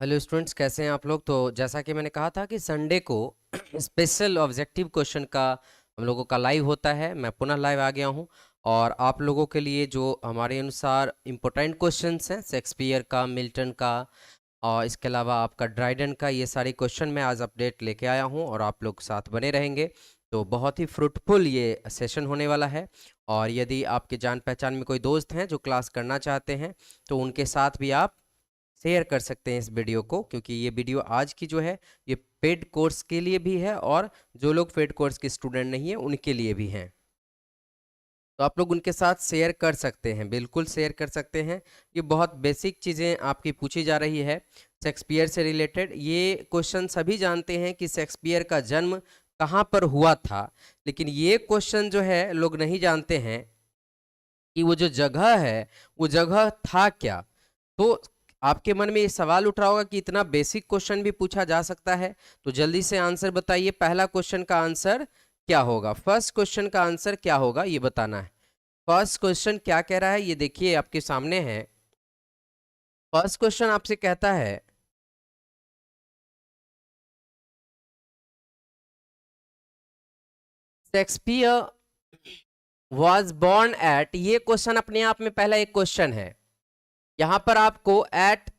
Hello students, कैसे हैं आप लोग। तो जैसा कि मैंने कहा था कि संडे को स्पेशल ऑब्जेक्टिव क्वेश्चन का हम लोगों का लाइव होता है। मैं पुनः लाइव आ गया हूं और आप लोगों के लिए जो हमारे अनुसार इम्पोर्टेंट क्वेश्चंस हैं शेक्सपियर का, मिल्टन का और इसके अलावा आपका ड्राइडन का, ये सारे क्वेश्चन मैं आज अपडेट लेके आया हूं और आप लोग साथ बने रहेंगे। तो बहुत ही फ्रूटफुल ये सेशन होने वाला है। और यदि आपके जान पहचान में कोई दोस्त हैं जो क्लास करना चाहते हैं तो उनके साथ भी आप शेयर कर सकते हैं इस वीडियो को, क्योंकि ये वीडियो आज की जो है ये पेड कोर्स के लिए भी है और जो लोग पेड कोर्स के स्टूडेंट नहीं है उनके लिए भी हैं। तो आप लोग उनके साथ शेयर कर सकते हैं, बिल्कुल शेयर कर सकते हैं। ये बहुत बेसिक चीज़ें आपकी पूछी जा रही है शेक्सपियर से रिलेटेड। ये क्वेश्चन सभी जानते हैं कि शेक्सपियर का जन्म कहाँ पर हुआ था, लेकिन ये क्वेश्चन जो है लोग नहीं जानते हैं कि वो जो जगह है वो जगह था क्या। तो आपके मन में ये सवाल उठ रहा होगा कि इतना बेसिक क्वेश्चन भी पूछा जा सकता है। तो जल्दी से आंसर बताइए, पहला क्वेश्चन का आंसर क्या होगा। फर्स्ट क्वेश्चन का आंसर क्या होगा ये बताना है। फर्स्ट क्वेश्चन क्या कह रहा है ये देखिए आपके सामने है। फर्स्ट क्वेश्चन आपसे कहता है शेक्सपियर वॉज बॉर्न एट। ये क्वेश्चन अपने आप में पहला एक क्वेश्चन है। यहां पर आपको एट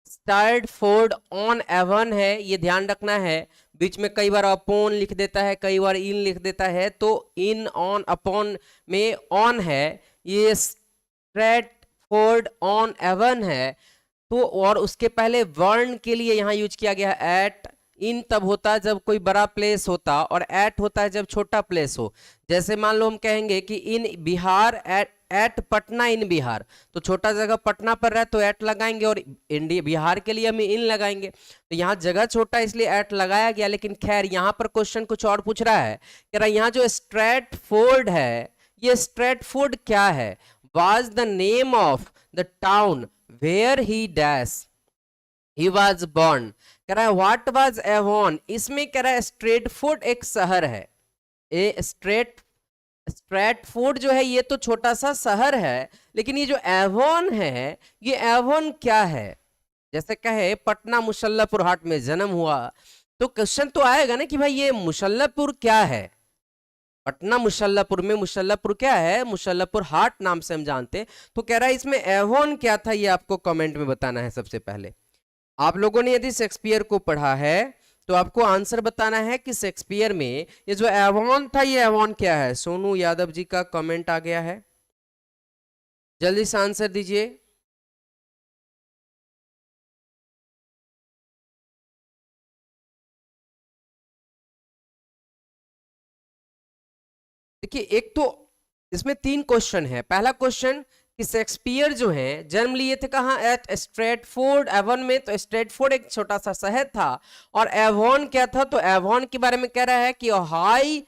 स्टैटफोर्ड ऑन एवन है, ये ध्यान रखना है। बीच में कई बार अपॉन लिख देता है, कई बार इन लिख देता है, तो इन ऑन अपॉन में ऑन है। ये स्ट्रैटफोर्ड ऑन एवन है। तो और उसके पहले वर्ण के लिए यहाँ यूज किया गया है एट। इन तब होता है जब कोई बड़ा प्लेस होता, और एट होता है जब छोटा प्लेस हो। जैसे मान लो हम कहेंगे कि इन बिहार एट पटना इन बिहार, तो छोटा जगह पटना पर रहे तो एट लगाएंगे, और इंडिया बिहार के लिए हम इन लगाएंगे। तो यहाँ जगह छोटा इसलिए एट लगाया गया। लेकिन खैर यहाँ पर क्वेश्चन कुछ और पूछ रहा है। कह रहा है यहाँ जो स्ट्रैटफोर्ड है, ये स्ट्रैटफोर्ड क्या है। Was the name of the town where he dash he was born. कह रहा है व्हाट वाज एवॉन। इसमें कह रहा है स्ट्रेटफोर्ड एक शहर है। ए स्ट्रैटफोर्ड जो है ये तो छोटा सा शहर है, लेकिन ये जो एवॉन है, ये एवॉन क्या है। जैसे कहे पटना मुशल्लपुर हाट में जन्म हुआ, तो क्वेश्चन तो आएगा ना कि भाई ये मुशल्लपुर क्या है। पटना मुशल्लपुर में मुशल्लपुर क्या है, मुशल्लपुर हाट नाम से हम जानते। तो कह रहा है इसमें एवॉन क्या था, ये आपको कमेंट में बताना है। सबसे पहले आप लोगों ने यदि शेक्सपियर को पढ़ा है तो आपको आंसर बताना है कि शेक्सपियर में ये जो एवॉन था, ये एवॉन क्या है। सोनू यादव जी का कमेंट आ गया है, जल्दी से आंसर दीजिए। देखिए एक तो इसमें तीन क्वेश्चन है। पहला क्वेश्चन कि शेक्सपियर जो है जन्म लिए थे कहाँ, एट स्ट्रेटफोर्ड एवन में। तो स्ट्रेटफोर्ड एक छोटा सा शहर था। और एवॉन क्या था, तो एवॉन के बारे में कह रहा है कि हाई,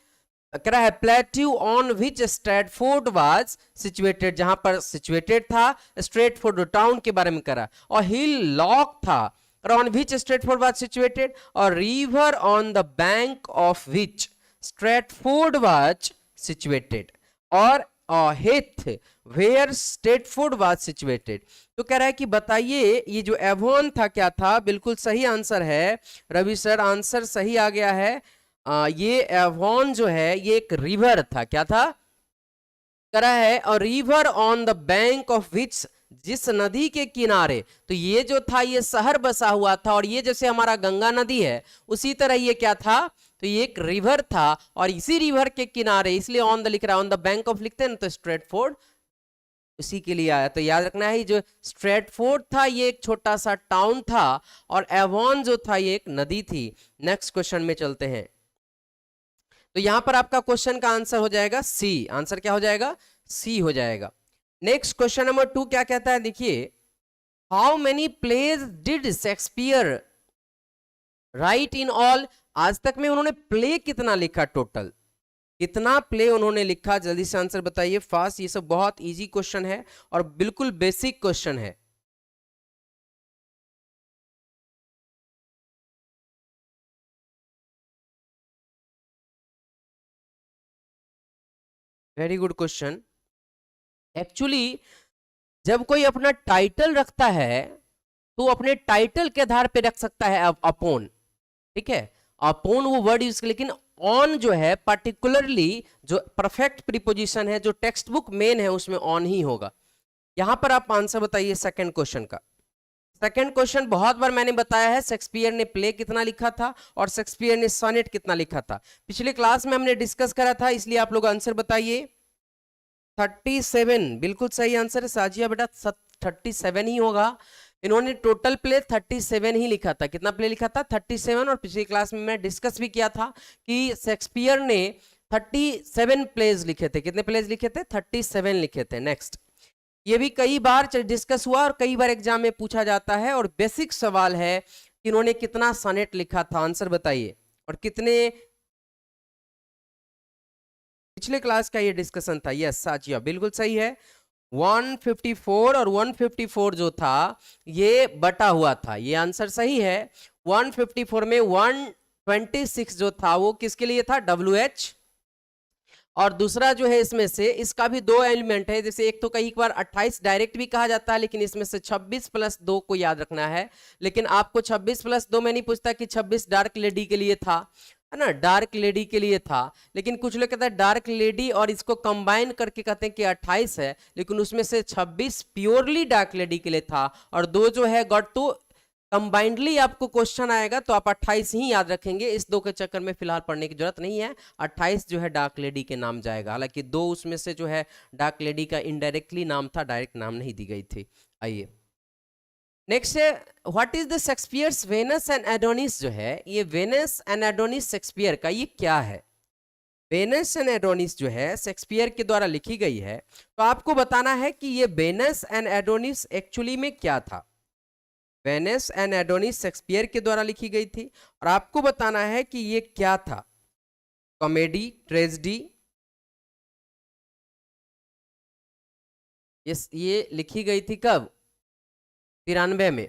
कह रहा है plateau on which Stratford was situated, जहां पर सिचुएटेड था। स्ट्रेटफोर्ड टाउन के बारे में कह रहा है। और हिल लॉक था, on which Stratford was situated. और river on the bank of which Stratford was situated. और heath where Stratford was situated. तो कह रहा है कि बताइए ये जो एवॉन था क्या था। बिल्कुल सही आंसर है रवि सर, आंसर सही आ गया है। ये एवॉन जो है ये एक रिवर था। क्या था, करा है और river on the bank of विच, जिस नदी के किनारे। तो ये जो था ये शहर बसा हुआ था, और ये जैसे हमारा गंगा नदी है उसी तरह ये क्या था, तो ये एक रिवर था। और इसी रिवर के किनारे, इसलिए ऑन द लिख रहा है, ऑन द बैंक ऑफ लिखते हैं ना तो स्ट्रेटफोर्ड उसी के लिए आया। तो याद रखना है जो स्ट्रेटफोर्ड था ये एक छोटा सा टाउन था, और एवॉन जो था ये एक नदी थी। नेक्स्ट क्वेश्चन में चलते हैं। तो यहां पर आपका क्वेश्चन का आंसर हो जाएगा सी। आंसर क्या हो जाएगा, सी हो जाएगा। नेक्स्ट क्वेश्चन नंबर 2 क्या कहता है, देखिए how many plays did Shakespeare write in all. आज तक में उन्होंने प्ले कितना लिखा, टोटल कितना प्ले उन्होंने लिखा। जल्दी से आंसर बताइए फास्ट। ये सब बहुत इजी क्वेश्चन है और बिल्कुल बेसिक क्वेश्चन है। Very good question. एक्चुअली जब कोई अपना टाइटल रखता है तो अपने टाइटल के आधार पे रख सकता है अपॉन, ठीक है, अपॉन वो वर्ड यूज कर, लेकिन ऑन जो है पर्टिकुलरली जो परफेक्ट प्रीपोजिशन है, जो टेक्स्ट बुक मेन है, उसमें ऑन ही होगा। यहां पर आप आंसर बताइए सेकंड क्वेश्चन का। सेकंड क्वेश्चन बहुत बार मैंने बताया है, शेक्सपियर ने प्ले कितना लिखा था और शेक्सपियर ने सोनेट कितना लिखा था, पिछले क्लास में हमने डिस्कस करा था, इसलिए आप लोग आंसर बताइए। 37, बिल्कुल सही आंसर है साजिया बेटा, 37 ही होगा। इन्होंने टोटल प्ले 37 ही लिखा था। कितना प्ले लिखा था? 37। और पिछली क्लास में मैं डिस्कस भी किया था कि शेक्सपियर ने 37 प्लेज लिखे थे। कितने प्लेज लिखे थे? 37 लिखे थे। नेक्स्ट, ये भी कई बार डिस्कस हुआ और कई बार एग्जाम में पूछा जाता है, और बेसिक सवाल है कि इन्होंने कितना सोनेट लिखा था, आंसर बताइए। और कितने, पिछले क्लास का ये डिस्कशन था। यस साजिया बिल्कुल सही है, 154, और 154 जो था ये बटा हुआ था, ये आंसर सही है। 154 में 126 जो था वो किसके लिए था? WH। और दूसरा जो है इसमें से, इसका भी दो एलिमेंट है, जैसे एक तो कई बार 28 डायरेक्ट भी कहा जाता है, लेकिन इसमें से 26 + 2 को याद रखना है। लेकिन आपको 26 + 2 में नहीं पूछता कि 26 डार्क लेडी के लिए था, है ना, डार्क लेडी के लिए था। लेकिन कुछ लोग कहते हैं डार्क लेडी और इसको कंबाइन करके कहते हैं कि 28 है, लेकिन उसमें से 26 प्योरली डार्क लेडी के लिए था, और 2 जो है गॉड, तो कंबाइंडली आपको क्वेश्चन आएगा तो आप 28 ही याद रखेंगे। इस 2 के चक्कर में फिलहाल पढ़ने की जरूरत नहीं है। 28 जो है डार्क लेडी के नाम जाएगा, हालांकि 2 उसमें से जो है डार्क लेडी का इनडायरेक्टली नाम था, डायरेक्ट नाम नहीं दी गई थी। आइए नेक्स्ट है, what is the Shakespeare's Venus and Adonis. जो है ये वेनस एंड एडोनिस शेक्सपियर का ये क्या है? वेनस एंड एडोनिस जो है शेक्सपियर के द्वारा लिखी गई है, तो आपको बताना है कि ये वेनस एंड एडोनिस एक्चुअली में क्या था। वेनस एंड एडोनिस शेक्सपियर के द्वारा लिखी गई थी, और आपको बताना है कि ये क्या था। कॉमेडी, ट्रेजेडी, ये लिखी गई थी कब? 93 में।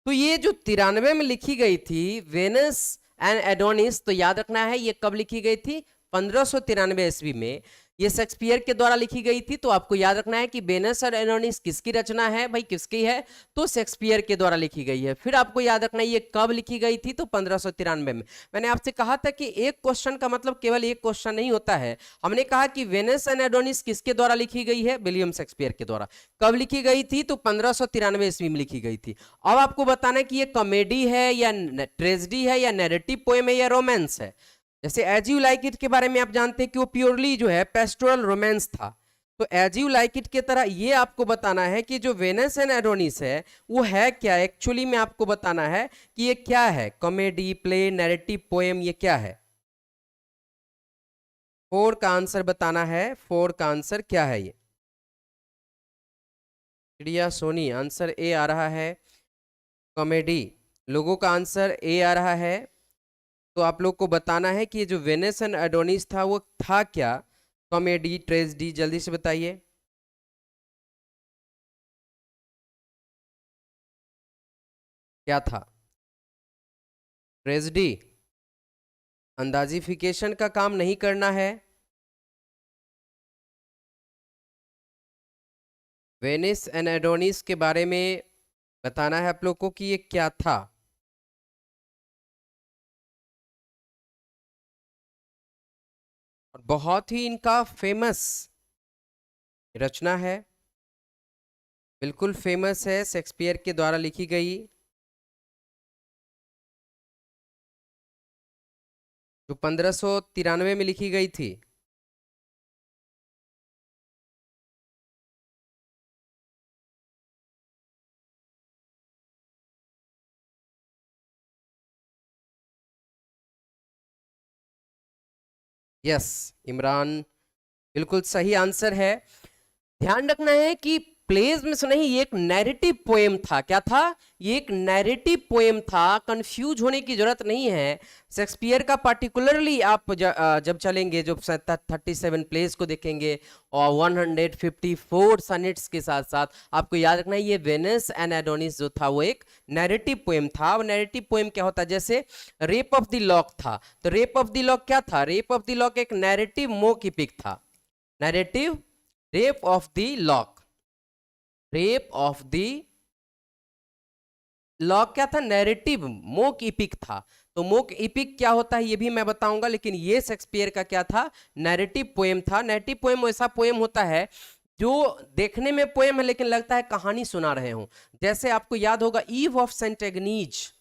तो ये जो 93 में लिखी गई थी वेनस एंड एडोनिस, तो याद रखना है ये कब लिखी गई थी? 1593 ईस्वी में ये शेक्सपियर के द्वारा लिखी गई थी। तो आपको याद रखना है कि वेनस और एडोनिस किसकी रचना है भाई? किसकी है? तो शेक्सपियर के द्वारा लिखी गई है। फिर आपको याद रखना है ये कब लिखी गई थी? तो 1593 में। मैंने आपसे कहा था कि एक क्वेश्चन का मतलब केवल एक क्वेश्चन नहीं होता है। हमने कहा कि वेनस एंड एडोनिस किसके द्वारा लिखी गई है? विलियम शेक्सपियर के द्वारा। कब लिखी गई थी? तो 1593 ईस्वी में लिखी गई थी। अब आपको बताना है कि ये कॉमेडी है या ट्रेजेडी है या नैरेटिव पोएम है या रोमांस है। जैसे एज यू लाइक इट के बारे में आप जानते हैं कि वो प्योरली जो है पेस्टोरल रोमांस था। तो एज यू लाइक इट के तरह ये आपको बताना है कि जो वेनस एंड एडोनिस है वो है क्या एक्चुअली में। आपको बताना है कि ये क्या है, कॉमेडी, प्ले, नैरेटिव पोएम, ये क्या है। 4 का आंसर बताना है। 4 का आंसर क्या है? ये चिड़िया सोनी, आंसर ए आ रहा है कॉमेडी। लोगों का आंसर ए आ रहा है। तो आप लोग को बताना है कि ये जो वेनस एंड एडोनिस था वो था क्या? कॉमेडी, ट्रेजेडी, जल्दी से बताइए क्या था? ट्रेजेडी। अंदाजिफिकेशन का काम नहीं करना है। वेनिस एंड एडोनिस के बारे में बताना है आप लोग को कि ये क्या था। और बहुत ही इनका फेमस रचना है, बिल्कुल फेमस है, शेक्सपियर के द्वारा लिखी गई, जो 1593 में लिखी गई थी। यस इमरान, बिल्कुल सही आंसर है। ध्यान रखना है कि प्लेज में से नहीं, ये एक नैरेटिव पोएम था। क्या था? ये एक नैरेटिव पोएम था। कंफ्यूज होने की जरूरत नहीं है। शेक्सपियर का पार्टिकुलरली आप जब चलेंगे, जो 37 प्लेज को देखेंगे और 154 सनेट्स के साथ साथ, आपको याद रखना है ये वेनस एंड एडोनिस जो था वो एक नैरेटिव पोएम था। और नैरेटिव पोएम क्या होता है? जैसे रेप ऑफ द लॉक था, तो रेप ऑफ द लॉक क्या था? रेप ऑफ द लॉक एक नैरेटिव मोक इपिक था। Narrative rape of the lock. Rape of the lock क्या था, नैरेटिव, मोक इपिक था। तो मोक इपिक क्या होता है ये भी मैं बताऊंगा, लेकिन ये शेक्सपियर का क्या था, नैरेटिव पोएम था। नैरेटिव पोएम ऐसा पोएम होता है जो देखने में पोएम है लेकिन लगता है कहानी सुना रहे हो। जैसे आपको याद होगा eve of Saint Agnes,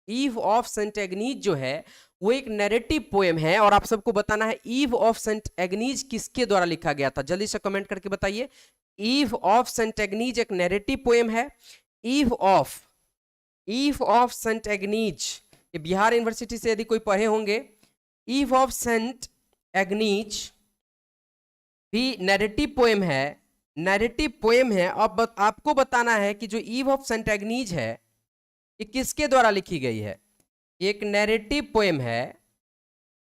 eve of Saint Agnes जो है वो एक नैरेटिव पोएम है, और आप सबको बताना है ईव ऑफ सेंट एग्नीज किसके द्वारा लिखा गया था, जल्दी से कमेंट करके बताइए। ईव ऑफ सेंट एग्नीज एक नैरेटिव पोएम है। ईव ऑफ सेंट एग्नीज, ये बिहार यूनिवर्सिटी से यदि कोई पढ़े होंगे, ईव ऑफ सेंट एग्नीज भी नैरेटिव पोएम है, नैरेटिव पोएम है। अब आपको बताना है कि जो ईव ऑफ सेंट एग्नीज है ये किसके द्वारा लिखी गई है। एक नैरेटिव पोएम है,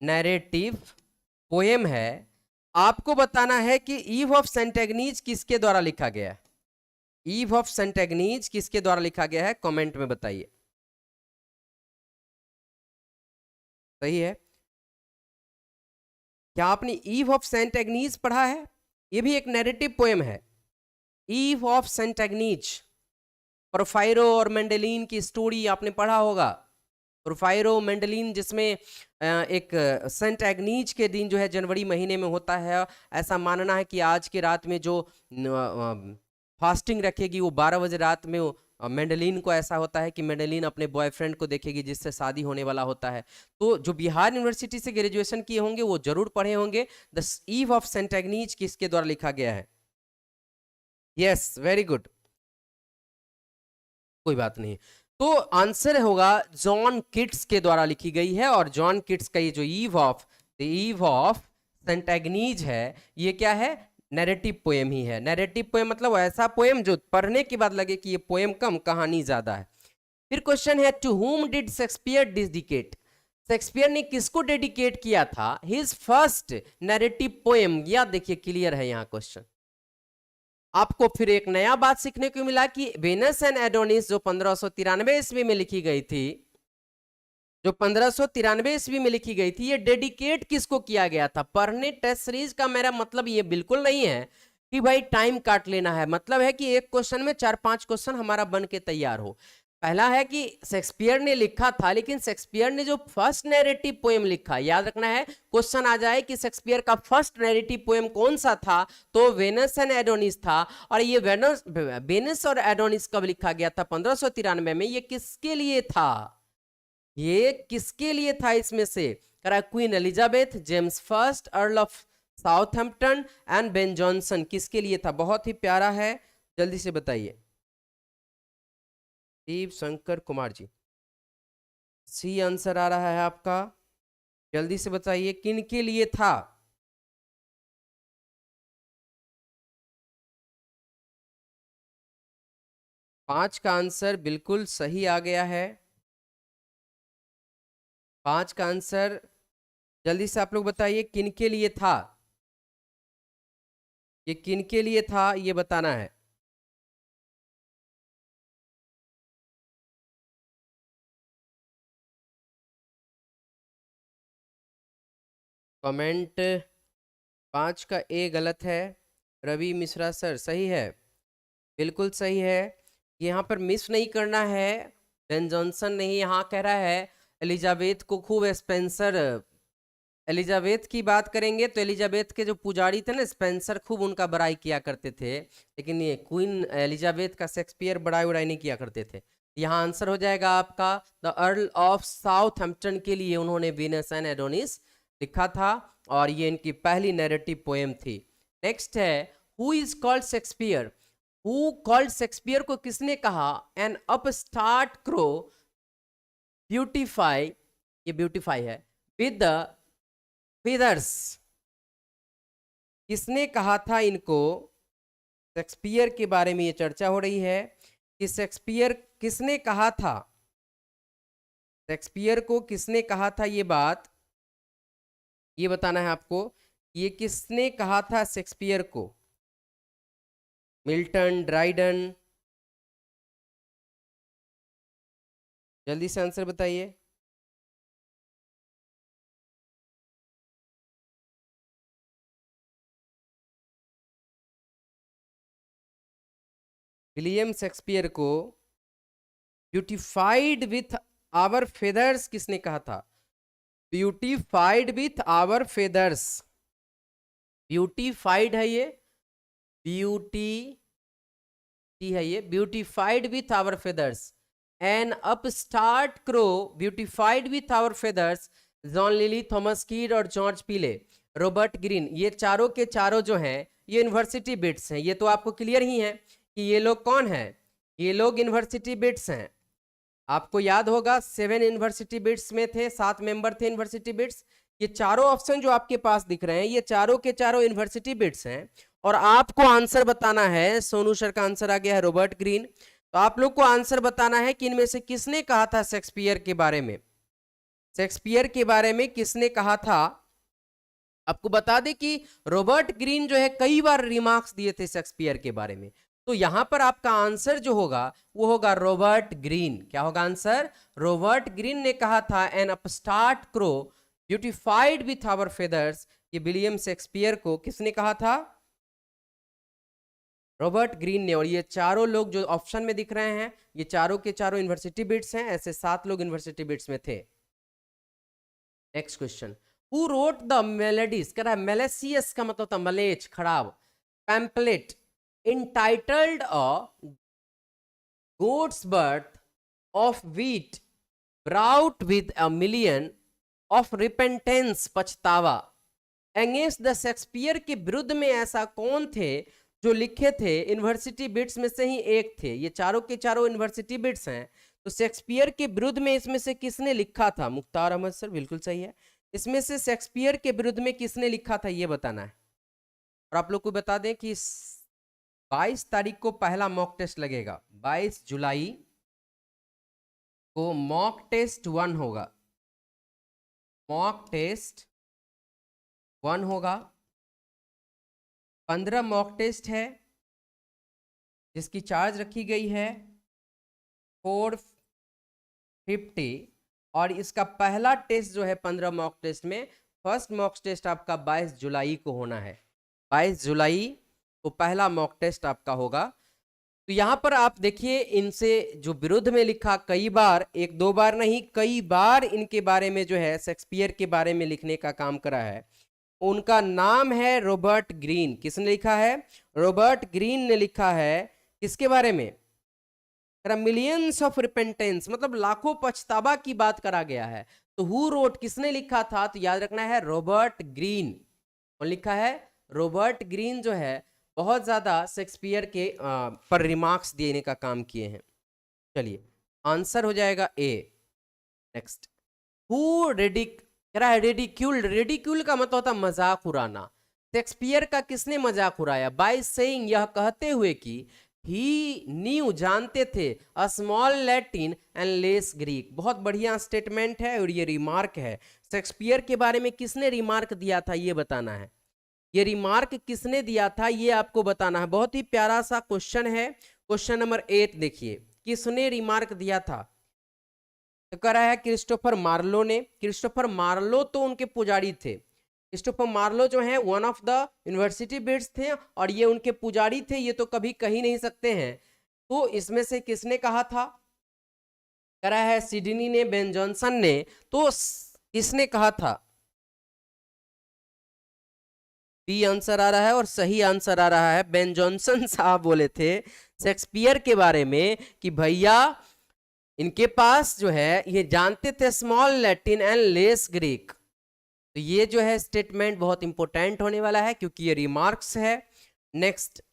नैरेटिव पोएम है। आपको बताना है कि ईव ऑफ सेंट एग्नीज किसके द्वारा लिखा गया है। ईव ऑफ सेंट एग्नीज किसके द्वारा लिखा गया है, कमेंट में बताइए। सही है। क्या आपने ईव ऑफ सेंट एग्नीज पढ़ा है, ये भी एक नैरेटिव पोएम है। ईव ऑफ सेंट एग्नीज, प्रोफाइरो और मेंडेलिन की स्टोरी आपने पढ़ा होगा। प्रोफाइरो मेंडेलिन, जिसमें एक सेंट एग्नीज के दिन जो है जनवरी महीने में होता है। ऐसा मानना है कि आज की रात में जो फास्टिंग रखेगी वो 12 बजे रात में मेंडेलिन को ऐसा होता है कि मेंडेलिन अपने बॉयफ्रेंड को देखेगी जिससे शादी होने वाला होता है। तो जो बिहार यूनिवर्सिटी से ग्रेजुएशन किए होंगे वो जरूर पढ़े होंगे the eve of Saint Agnes किसके द्वारा लिखा गया है। यस, वेरी गुड, कोई बात नहीं। तो आंसर होगा जॉन किट्स के द्वारा लिखी गई है। और जॉन किट्स का ये जो ईव ऑफ सेंट एग्नीज है ये क्या है, नैरेटिव पोएम ही है। नैरेटिव पोएम मतलब ऐसा पोएम जो पढ़ने के बाद लगे कि ये पोएम कम कहानी ज्यादा है। फिर क्वेश्चन है to whom did Shakespeare dedicate, Shakespeare ने किसको डेडिकेट किया था हिज फर्स्ट नैरेटिव पोएम। या देखिए क्लियर है यहाँ क्वेश्चन। आपको फिर एक नया बात सीखने को मिला कि वेनस एंड एडोनिस जो 1593 ईस्वी में लिखी गई थी, जो 1593 ईस्वी में लिखी गई थी, ये डेडिकेट किसको किया गया था। पढ़ने टेस्ट सीरीज का मेरा मतलब ये बिल्कुल नहीं है कि भाई टाइम काट लेना है, मतलब है कि एक क्वेश्चन में 4-5 क्वेश्चन हमारा बन के तैयार हो। पहला है कि शेक्सपियर ने लिखा था, लेकिन शेक्सपियर ने जो फर्स्ट नैरेटिव पोएम लिखा, याद रखना है क्वेश्चन आ जाए कि शेक्सपियर का फर्स्ट नैरेटिव पोएम कौन सा था, तो वेनस एंड एडोनिस था। और ये वेनस और एडोनिस कब लिखा गया था, 1593 में। ये किसके लिए था, ये किसके लिए था इसमें से, करा queen Elizabeth, James first, earl of Southampton and Ben Jonson, किसके लिए था। बहुत ही प्यारा है, जल्दी से बताइए। शिव शंकर कुमार जी, सी आंसर आ रहा है आपका। जल्दी से बताइए किन के लिए था। पांच का आंसर बिल्कुल सही आ गया है। पांच का आंसर जल्दी से आप लोग बताइए किन के लिए था, ये किन के लिए था ये बताना है। कमेंट, पांच का ए गलत है। रवि मिश्रा सर सही है, बिल्कुल सही है। यहाँ पर मिस नहीं करना है। बेन जॉनसन नहीं, यहाँ कह रहा है एलिजाबेथ को खूब स्पेंसर, एलिजाबेथ की बात करेंगे तो एलिजाबेथ के जो पुजारी थे ना स्पेंसर, खूब उनका बड़ाई किया करते थे, लेकिन ये क्वीन एलिजाबेथ का शेक्सपियर बड़ाई उड़ाई नहीं किया करते थे। यहाँ आंसर हो जाएगा आपका द अर्ल ऑफ साउथहैम्पटन के लिए उन्होंने वीनस एंड एडोनिस लिखा था, और ये इनकी पहली नैरेटिव पोएम थी। नेक्स्ट है who is called Shakespeare, who called Shakespeare को किसने कहा एन अपस्टार्ट क्रो ब्यूटीफाई, ये ब्यूटीफाई है विद द feathers, किसने कहा था इनको। शेक्सपियर के बारे में ये चर्चा हो रही है कि शेक्सपियर किसने कहा था, शेक्सपियर को किसने कहा था ये बात, ये बताना है आपको। ये किसने कहा था शेक्सपियर को, मिल्टन, ड्राइडन, जल्दी से आंसर बताइए। विलियम शेक्सपियर को ब्यूटिफाइड विथ आवर फेदर्स किसने कहा था? Beautified with our feathers, beautified है ये, beautified with our feathers, an upstart crow beautified with our feathers, John Lyly, Thomas Kyd और जॉर्ज पीले, रॉबर्ट ग्रीन। ये चारों के चारों जो हैं ये यूनिवर्सिटी बिट्स हैं। ये तो आपको क्लियर ही है कि ये लोग कौन है, ये लोग यूनिवर्सिटी बिट्स हैं। आपको याद होगा 7 यूनिवर्सिटी बिट्स में थे, 7 मेंबर थे यूनिवर्सिटी बिट्स। ये चारों ऑप्शन जो आपके पास दिख रहे हैं ये चारों के चारों यूनिवर्सिटी बिट्स हैं और आपको आंसर बताना है। सोनू सर का आंसर आ गया है रॉबर्ट ग्रीन। तो आप लोग को आंसर बताना है कि इनमें से किसने कहा था शेक्सपियर के बारे में, शेक्सपियर के बारे में किसने कहा था। आपको बता दें कि रॉबर्ट ग्रीन जो है कई बार रिमार्क्स दिए थे शेक्सपियर के बारे में। तो यहां पर आपका आंसर जो होगा वो होगा रॉबर्ट ग्रीन। क्या होगा आंसर? रॉबर्ट ग्रीन ने कहा था an upstart crow beautified with our feathers. ये विलियम शेक्सपियर को किसने कहा था? रॉबर्ट ग्रीन ने। और ये चारों लोग जो ऑप्शन में दिख रहे हैं ये चारों के चारों यूनिवर्सिटी बिट्स हैं। ऐसे 7 लोग यूनिवर्सिटी बिट्स में थे। Next question, who wrote the melodies, कह रहा है मेलेसियस का मतलब था मलेच, खराब, pamphlet entitled a goat's birth of wheat brought with a million of repentance, पछतावा, against the शेक्सपियर के विरुद्ध में ऐसा कौन थे जो लिखे थे? यूनिवर्सिटी बिट्स में से ही एक थे। ये चारों के चारों यूनिवर्सिटी बिट्स हैं। तो शेक्सपियर के विरुद्ध में इसमें से किसने लिखा था? मुख्तार अहमद सर, बिल्कुल सही है। इसमें से शेक्सपियर के विरुद्ध में किसने लिखा था ये बताना है। और आप लोग को बता दें कि 22 तारीख को पहला मॉक टेस्ट लगेगा। 22 जुलाई को मॉक टेस्ट 1 होगा, मॉक टेस्ट 1 होगा। 15 मॉक टेस्ट है जिसकी चार्ज रखी गई है 450। और इसका पहला टेस्ट जो है 15 मॉक टेस्ट में, फर्स्ट मॉक टेस्ट आपका 22 जुलाई को होना है। 22 जुलाई तो पहला मॉक टेस्ट आपका होगा। तो यहां पर आप देखिए इनसे जो विरुद्ध में लिखा, कई बार, 1-2 बार नहीं, कई बार इनके बारे में जो है शेक्सपियर के बारे में लिखने का काम करा है। उनका नाम है रॉबर्ट ग्रीन। किसने लिखा है? रॉबर्ट ग्रीन ने लिखा है। किसके बारे में? मिलियंस ऑफ रिपेंटेंस, मतलब लाखों पछतावा की बात करा गया है। तो हु रोट, किसने लिखा था? तो याद रखना है रॉबर्ट ग्रीन। कौन लिखा है? रॉबर्ट ग्रीन जो है बहुत ज्यादा शेक्सपियर के पर रिमार्क्स देने का काम किए हैं। चलिए आंसर हो जाएगा ए। नेक्स्ट, हु रेडिक्यूल्ड, रेडिक्यूल का मतलब होता मजाक उड़ाना। शेक्सपियर का किसने मजाक उड़ाया? बाय सेइंग, यह कहते हुए कि ही न्यू, जानते थे, a small Latin and less Greek. बहुत बढ़िया स्टेटमेंट है और ये रिमार्क है। शेक्सपियर के बारे में किसने रिमार्क दिया था ये बताना है। ये रिमार्क किसने दिया था ये आपको बताना है। बहुत ही प्यारा सा क्वेश्चन है। क्वेश्चन नंबर 8 देखिए, किसने रिमार्क दिया था? तो कह रहा है क्रिस्टोफर मार्लो ने। क्रिस्टोफर मार्लो तो उनके पुजारी थे। क्रिस्टोफर मार्लो जो है one of the university bits थे और ये उनके पुजारी थे। ये तो कभी कह ही नहीं सकते हैं। तो इसमें से किसने कहा था? कह रहा है सिडनी ने, बेन जॉनसन ने। तो किसने कहा था? बी आंसर आ रहा है और सही आंसर आ रहा है। बेन जॉनसन साहब बोले थे शेक्सपियर के बारे में कि भैया इनके पास जो है ये जानते थे small Latin and less Greek. तो ये जो है स्टेटमेंट बहुत इंपॉर्टेंट होने वाला है क्योंकि ये रिमार्क्स है। नेक्स्ट,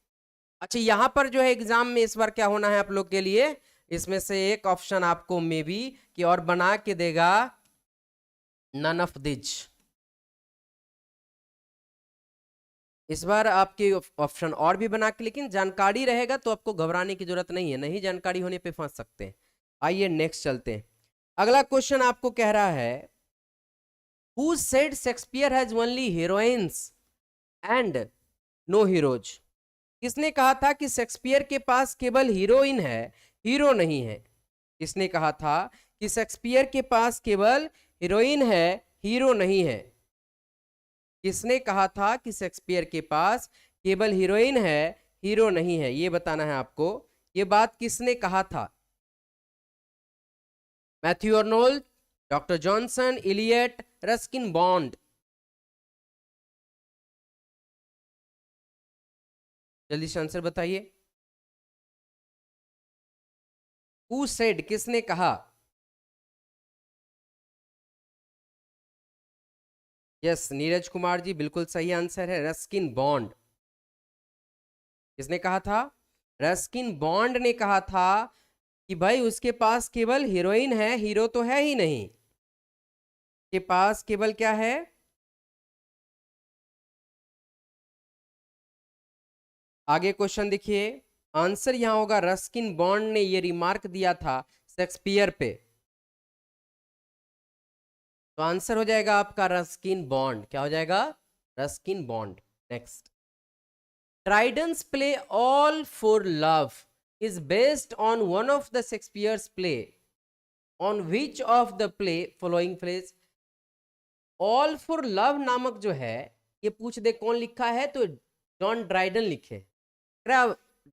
अच्छा यहां पर जो है एग्जाम में इस बार क्या होना है आप लोग के लिए, इसमें से एक ऑप्शन आपको मे बी कि और बना के देगा नन ऑफ दिज। इस बार आपके ऑप्शन और भी बना के, लेकिन जानकारी रहेगा तो आपको घबराने की जरूरत नहीं है। नहीं जानकारी होने पे फंस सकते हैं। आइए नेक्स्ट चलते हैं। अगला क्वेश्चन आपको कह रहा है who said Shakespeare has only heroines and no heroes. किसने कहा था कि शेक्सपियर के पास केवल हीरोइन है, हीरो नहीं है? किसने कहा था कि शेक्सपियर के पास केवल हीरोइन है, हीरो नहीं है? किसने कहा था कि शेक्सपियर के पास केवल हीरोइन है, हीरो नहीं है? ये बताना है आपको। ये बात किसने कहा था? Matthew Arnold, doctor Johnson, Eliot, Ruskin Bond? जल्दी से आंसर बताइए। हु सेड, किसने कहा? यस, नीरज कुमार जी, बिल्कुल सही आंसर है, रस्किन बॉन्ड। किसने कहा था? रस्किन बॉन्ड ने कहा था कि भाई उसके पास केवल हीरोइन है, हीरो तो है ही नहीं, के पास केवल क्या है? आगे क्वेश्चन देखिए, आंसर यहां होगा रस्किन बॉन्ड ने ये रिमार्क दिया था शेक्सपियर पे, तो आंसर हो जाएगा आपका रस्किन बॉन्ड। क्या हो जाएगा? Ruskin Bond. Next, Dryden's play all for love is based on one of the Shakespeare's play, on which of the play following place? All for love नामक जो है, ये पूछ दे कौन लिखा है, तो जॉन ड्राइडन लिखे।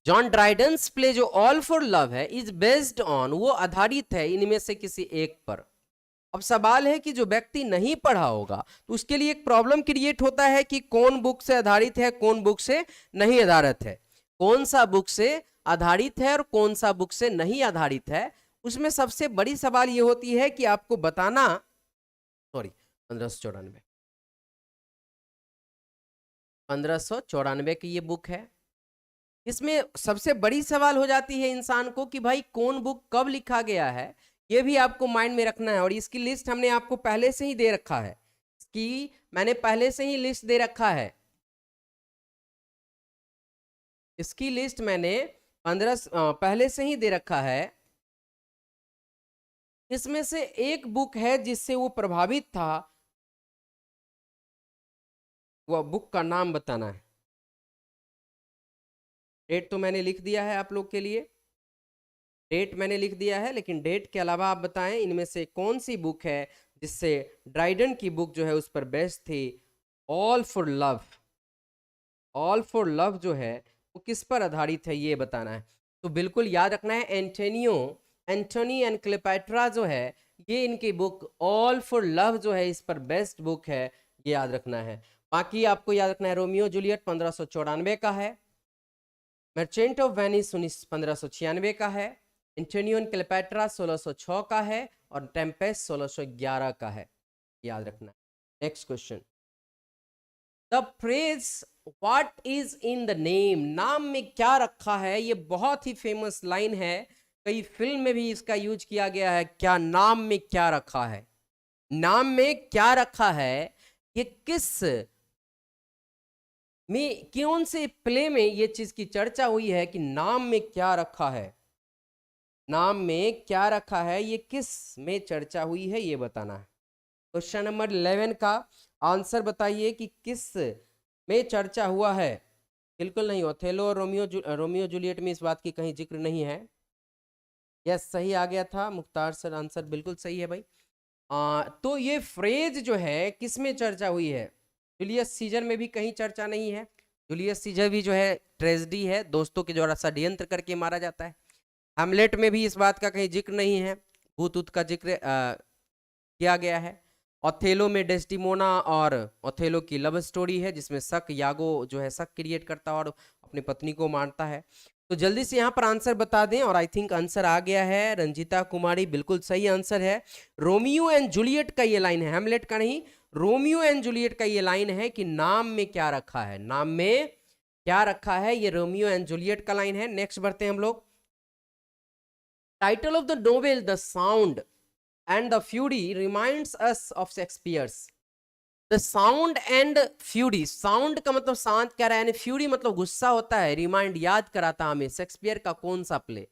जॉन ड्राइडन्स प्ले जो ऑल फॉर लव है इज बेस्ड ऑन, वो आधारित है इनमें से किसी एक पर। अब सवाल है कि जो व्यक्ति नहीं पढ़ा होगा तो उसके लिए एक प्रॉब्लम क्रिएट होता है कि कौन बुक से आधारित है, कौन बुक से नहीं आधारित है, कौन सा बुक से आधारित है और कौन सा बुक से नहीं आधारित है। उसमें सबसे बड़ी सवाल ये होती है कि आपको बताना, सॉरी 1594, 1594 की ये बुक है। इसमें सबसे बड़ी सवाल हो जाती है इंसान को कि भाई कौन बुक कब लिखा गया है, ये भी आपको माइंड में रखना है। और इसकी लिस्ट हमने आपको पहले से ही दे रखा है, इसकी मैंने पहले से ही लिस्ट दे रखा है, इसकी लिस्ट मैंने 15 पहले से ही दे रखा है। इसमें से एक बुक है जिससे वो प्रभावित था, वह बुक का नाम बताना है। डेट तो मैंने लिख दिया है आप लोग के लिए, डेट मैंने लिख दिया है, लेकिन डेट के अलावा आप बताएं इनमें से कौन सी बुक है जिससे ड्राइडन की बुक जो है उस पर बेस्ड थी। All for love, all for love जो है वो किस पर आधारित है ये बताना है। तो बिल्कुल याद रखना है, एंटोनियो, एंटोनी एंड क्लेओपैट्रा जो है, ये इनकी बुक ऑल फॉर लव जो है इस पर बेस्ट बुक है, ये याद रखना है। बाकी आपको याद रखना है रोमियो जूलियट 1594 का है, मर्चेंट ऑफ वेनिस 1596 का है, एंटोनियो एंड क्लेओपैट्रा 1606 का है, और टेम्पेस्ट 1611 का है, याद रखना। Next question, the phrase what is in the name, नाम में क्या रखा है, ये बहुत ही फेमस लाइन है, कई फिल्म में भी इसका यूज किया गया है। क्या नाम में क्या रखा है, नाम में क्या रखा है, ये किस में, कौन से प्ले में ये चीज की चर्चा हुई है कि नाम में क्या रखा है, नाम में क्या रखा है, ये किस में चर्चा हुई है ये बताना है। क्वेश्चन नंबर 11 का आंसर बताइए कि किस में चर्चा हुआ है। बिल्कुल नहीं, ओथेलो और रोमियो जूलियट में इस बात की कहीं जिक्र नहीं है। यस, सही आ गया था मुख्तार सर, आंसर बिल्कुल सही है भाई। तो ये फ्रेज जो है किस में चर्चा हुई है, जूलियस सीजर में भी कहीं चर्चा नहीं है। जूलियस सीजर भी जो है ट्रेजेडी है, दोस्तों के द्वारा षड्यंत्र करके मारा जाता है। हैमलेट में भी इस बात का कहीं जिक्र नहीं है, भूत ऊत का जिक्र किया गया है। ओथेलो में डेस्टिमोना और ओथेलो की लव स्टोरी है जिसमें शक, यागो जो है शक क्रिएट करता है और अपनी पत्नी को मारता है। तो जल्दी से यहाँ पर आंसर बता दें, और आई थिंक आंसर आ गया है, रंजीता कुमारी बिल्कुल सही आंसर है। रोमियो एंड जूलियट का ये लाइन है, हैमलेट का नहीं, रोमियो एंड जूलियट का ये लाइन है कि नाम में क्या रखा है, नाम में क्या रखा है, ये रोमियो एंड जूलियट का लाइन है। नेक्स्ट बढ़ते हैं हम लोग, title of the novel the sound and the fury reminds us of Shakespeare's the sound and fury, sound का मतलब शांत कह रहा है, यानी फ्यूरी मतलब गुस्सा होता है, रिमाइंड याद कराता हमें शेक्सपियर का कौन सा play,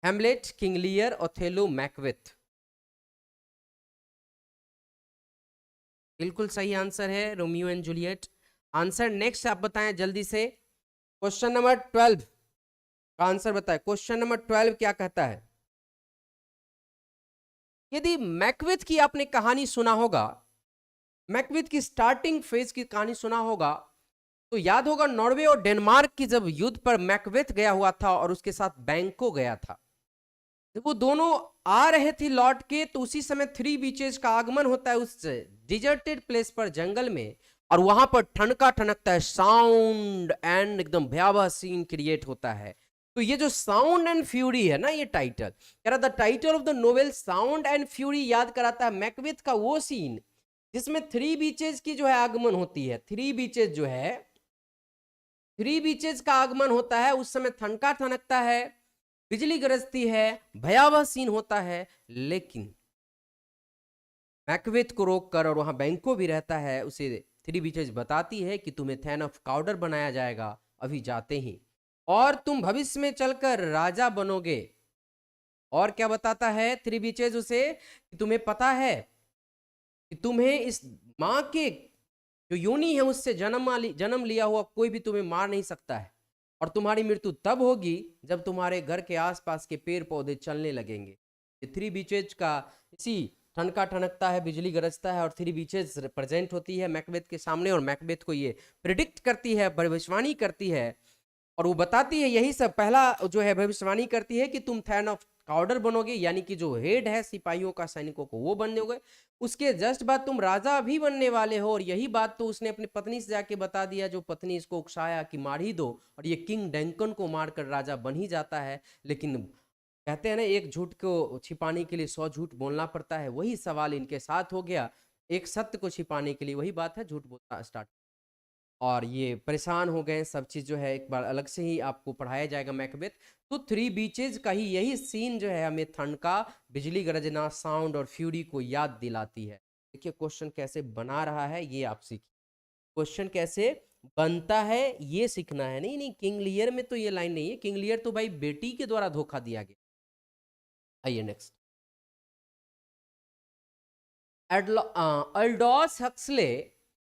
Hamlet, King Lear, Othello, Macbeth? बिल्कुल सही आंसर है Romeo and Juliet answer. Next आप बताएं जल्दी से, क्वेश्चन नंबर 12 का आंसर बताएं। क्वेश्चन नंबर 12 क्या कहता है, यदि मैकबेथ की आपने कहानी सुना होगा, मैकबेथ की स्टार्टिंग फेज की कहानी सुना होगा, तो याद होगा नॉर्वे और डेनमार्क की जब युद्ध पर मैकबेथ गया हुआ था और उसके साथ बैंको गया था, जब वो दोनों आ रहे थे लौट के, तो उसी समय थ्री बीचेस का आगमन होता है उस डिजर्टेड प्लेस पर, जंगल में, और वहां पर ठनका ठनकता है, साउंड एंड एकदम भयावह सीन क्रिएट होता है। तो ये जो साउंड एंड फ्यूरी है ना, ये टाइटल कह रहा, the title of the novel sound and fury याद कराता है मैकबेथ का वो सीन जिसमें थ्री बीचेस की जो है आगमन होती है। थ्री बीचेस का आगमन होता है, उस समय ठनका ठनकता है, बिजली गरजती है, भयावह सीन होता है, लेकिन मैकबेथ को रोककर, और वहां बैंको भी रहता है, उसे थ्री बीचेस बताती है कि तुम्हें थैन ऑफ काउडर बनाया जाएगा अभी जाते ही, और तुम भविष्य में चलकर राजा बनोगे। और क्या बताता है थ्री बीचेस उसे, कि तुम्हें पता है कि तुम्हें इस माँ के जो योनि है उससे जन्म लिया हुआ कोई भी तुम्हें मार नहीं सकता है, और तुम्हारी मृत्यु तब होगी जब तुम्हारे घर के आसपास के पेड़ पौधे चलने लगेंगे। थ्री बीचेज का इसी ठनका ठनकता है, बिजली गरजता है, और थ्री बीचेज प्रेजेंट होती है मैकबेथ के सामने, और मैकबेथ को ये प्रिडिक्ट करती है, भविष्यवाणी करती है, और वो बताती है यही सब, पहला जो है भविष्यवाणी करती है कि तुम थैन ऑफ काउडर बनोगे, यानी कि जो हेड है सिपाहियों का, सैनिकों को, वो बनोगे। उसके जस्ट बाद तुम राजा भी बनने वाले हो, और यही बात तो उसने अपनी पत्नी से जाके बता दिया, जो पत्नी इसको उकसाया कि मार ही दो, और ये किंग डंकन को मारकर राजा बन ही जाता है। लेकिन कहते हैं ना, एक झूठ को छिपाने के लिए 100 झूठ बोलना पड़ता है, वही सवाल इनके साथ हो गया। एक सत्य को छिपाने के लिए वही बात है, झूठ बोलना स्टार्ट, और ये परेशान हो गए। सब चीज़ जो है एक बार अलग से ही आपको पढ़ाया जाएगा मैकबेथ। तो थ्री बीचेज का ही यही सीन जो है हमें ठनका, बिजली गरजना, साउंड और फ्यूरी को याद दिलाती है। देखिए क्वेश्चन कैसे बना रहा है ये आप सीखिए, क्वेश्चन कैसे बनता है ये सीखना है। नहीं नहीं, किंग लियर में तो ये लाइन नहीं है, किंग लियर तो भाई बेटी के द्वारा धोखा दिया गया। आइए next. Aldous Huxley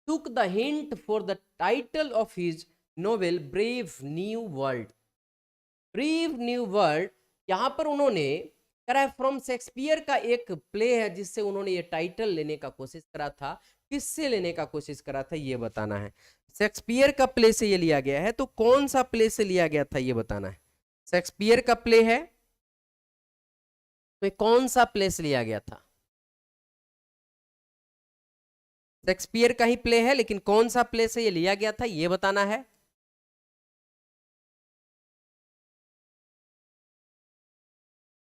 took the hint for the title of his novel Brave New World. Brave New World, यहाँ पर उन्होंने करा है फ्रॉम शेक्सपियर का एक प्ले है जिससे उन्होंने ये टाइटल लेने का कोशिश करा था। किससे लेने का कोशिश करा था ये बताना है। शेक्सपियर का प्ले से ये लिया गया है, तो कौन सा प्ले से लिया गया था ये बताना है। शेक्सपियर का प्ले है, तो कौन सा प्ले से लिया गया था। शेक्सपियर का ही प्ले है, लेकिन कौन सा प्ले से ये लिया गया था ये बताना है।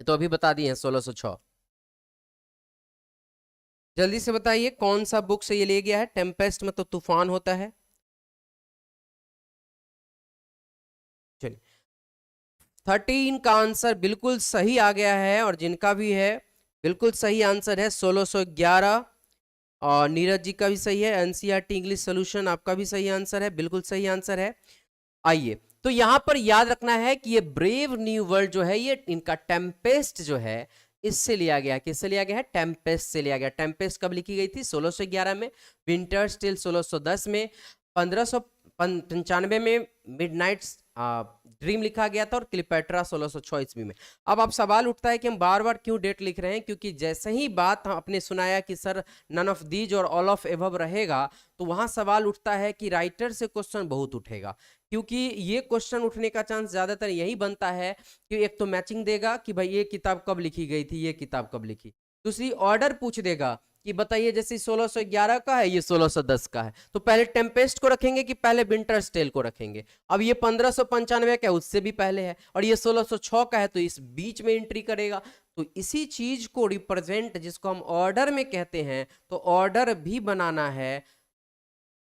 तो अभी बता दिए हैं 1606। जल्दी से बताइए कौन सा बुक से ये लिया गया है। टेम्पेस्ट में तो तूफान होता है। चलिए 13 का आंसर बिल्कुल सही आ गया है, और जिनका भी है बिल्कुल सही आंसर है 1611, और नीरज जी का भी सही है। एनसीईआरटी इंग्लिश सॉल्यूशन आपका भी सही आंसर है, बिल्कुल सही आंसर है। आइए, तो यहां पर याद रखना है कि ये ब्रेव न्यू वर्ल्ड जो है, ये इनका टेम्पेस्ट जो है इससे लिया गया। किससे लिया गया है? टेम्पेस्ट से लिया गया। टेम्पेस्ट कब लिखी गई थी? 1611 में। विंटर स्टिल 1610 में। 1595 में मिडनाइट ड्रीम लिखा गया था, और क्लियोपेट्रा 1606 ईस्वी में। अब सवाल उठता है कि हम बार बार क्यों डेट लिख रहे हैं, क्योंकि जैसे ही बात आपने सुनाया कि सर नन ऑफ दीज और ऑल ऑफ एबव रहेगा, तो वहां सवाल उठता है कि राइटर से क्वेश्चन बहुत उठेगा, क्योंकि ये क्वेश्चन उठने का चांस ज्यादातर यही बनता है कि एक तो मैचिंग देगा कि भाई ये किताब कब लिखी गई थी, ये किताब कब लिखी। दूसरी ऑर्डर पूछ देगा कि बताइए जैसे 1611 का है, ये 1610 का है, तो पहले टेम्पेस्ट को रखेंगे कि पहले विंटर स्टेल को रखेंगे। अब ये 1595 का है, उससे भी पहले है, और ये 1606 का है, तो इस बीच में एंट्री करेगा। तो इसी चीज को रिप्रेजेंट, जिसको हम ऑर्डर में कहते हैं, तो ऑर्डर भी बनाना है।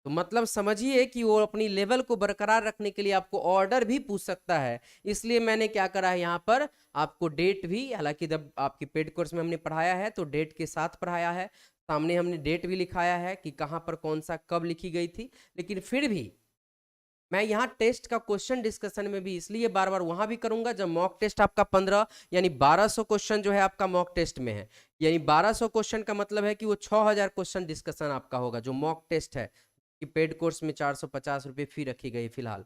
तो मतलब समझिए कि वो अपनी लेवल को बरकरार रखने के लिए आपको ऑर्डर भी पूछ सकता है। इसलिए मैंने क्या करा है, यहाँ पर आपको डेट भी, हालांकि जब आपकी पेड कोर्स में हमने पढ़ाया है तो डेट के साथ पढ़ाया है, सामने हमने डेट भी लिखाया है कि कहाँ पर कौन सा कब लिखी गई थी। लेकिन फिर भी मैं यहाँ टेस्ट का क्वेश्चन डिस्कशन में भी इसलिए बार बार वहां भी करूंगा जब मॉक टेस्ट आपका 15 यानी 1200 क्वेश्चन जो है आपका मॉक टेस्ट में है। यानी 1200 क्वेश्चन का मतलब है कि वो 6000 क्वेश्चन डिस्कशन आपका होगा, जो मॉक टेस्ट है कि पेड कोर्स में 450 रुपये फी रखी गई फिलहाल।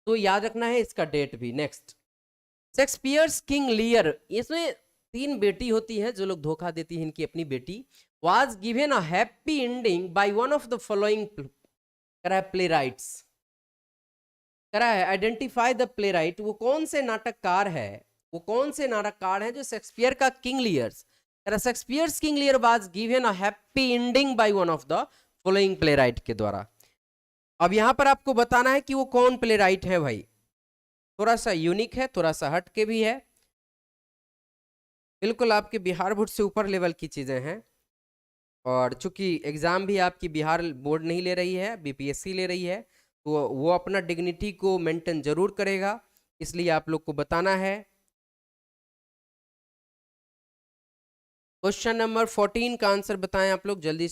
तो याद रखना है इसका डेट भी। नेक्स्ट, शेक्सपियर्स किंग लियर, इसमें 3 बेटी होती है जो लोग धोखा देती है इनकी अपनी बेटी। Was given a happy ending by one of the following करा है प्ले राइट्स, करा है आइडेंटिफाई द प्ले राइट, वो कौन से नाटककार है, वो कौन से नाटककार है जो शेक्सपियर का King Lear's, Shakespeare's King Lear was given a happy ending by one of the following playwright के द्वारा। अब यहां पर आपको बताना है कि वो कौन प्ले राइट है भाई, थोड़ा सा यूनिक है, थोड़ा सा हट के भी है, बिल्कुल आपके बिहार बोर्ड से ऊपर लेवल की चीजें हैं, और चूंकि एग्जाम भी आपकी बिहार बोर्ड नहीं ले रही है, बीपीएससी ले रही है, तो वो अपना डिग्निटी को मेंटेन जरूर करेगा, इसलिए आप लोग को बताना है। क्वेश्चन नंबर 14 का आंसर बताएं आप लोग जल्दी से।